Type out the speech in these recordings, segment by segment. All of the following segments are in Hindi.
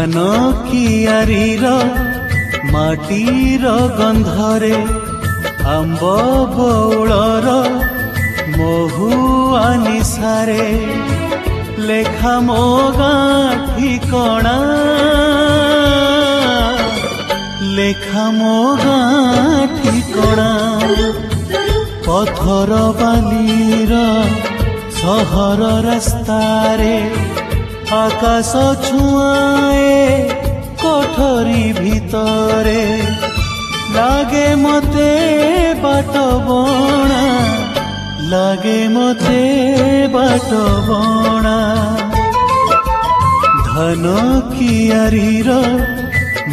धान कियारीर माटीर गंधरे आंब बौलर महुआ निशारे लेखा मो गाँ ठिकणा लेखा मो गाँ ठिकणा पथर बालीर सहर रास्तारे आकाश छुआए कोठरी भितरे लागे मते बाट बणा लागे मते बाट बणा धान कियारीर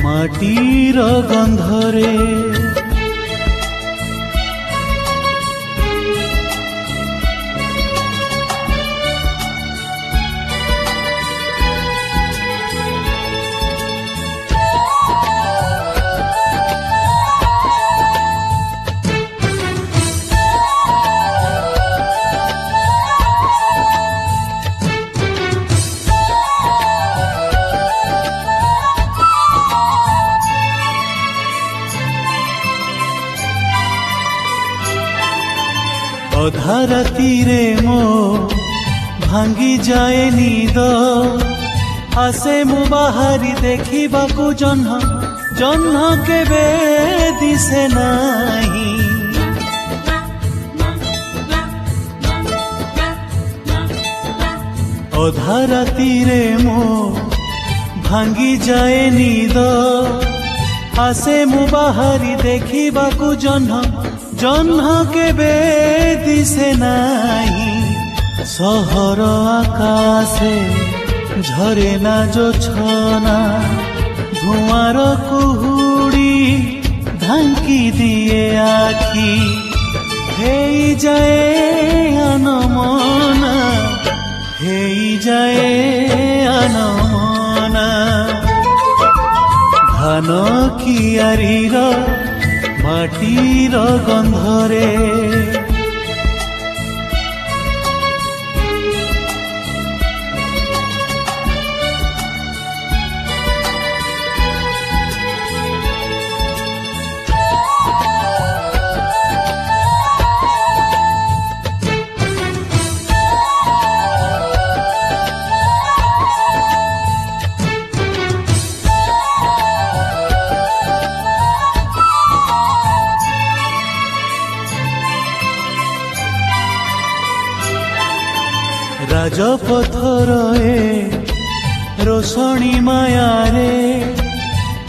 माटीर गंधरे अधा रातिरे मो भांगी जाए नीद आसे मु बाहारी देखिबाकू जह्न जह्न केबे दिसे नाही अधा रातिरे मो भांगी जाए नीद आसे मु बाहारी देखिबाकू जह्न जह्न केबे दिसे नाही सहर आकाशे झरे ना जो छना धुआर कुहुड़ी ढांकी दिए आखी हेई जाए अनमना हेई जाए अनमना धान कियारीर माटीर गंधरे राजपथर रोशनी मायारे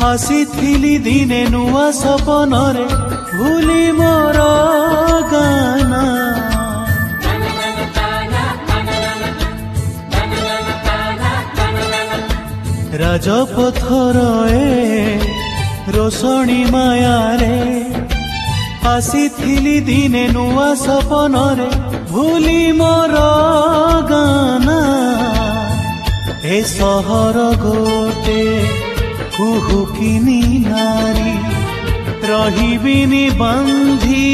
आसीथिली दिने नुआ सपनरे भूली मोर गाना राजपथर रोशनी मायारे आसीथिली दिने नुआ सपनरे भूली मोर गाना ए सहर गोटे कुहुकिनी नारी रहिबिनी बांधी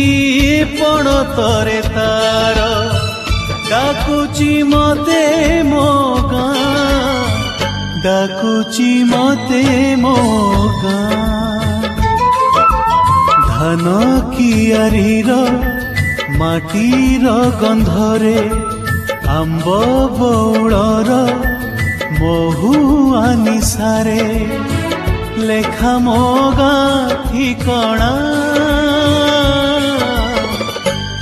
पणतरे तार डाकुची मते मो गाँ डाकुची मते मो गाँ धान कियारीर माटीर गंधरे आंब बौलर महुआ निशारे लेखा मो गाँ ठिकणा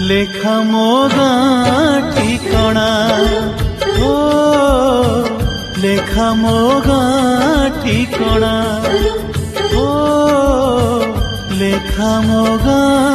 लेखा मो गाँ ठिकणा ओ लेखा मो गाँ ठिकणा ओ लेखा मो गाँ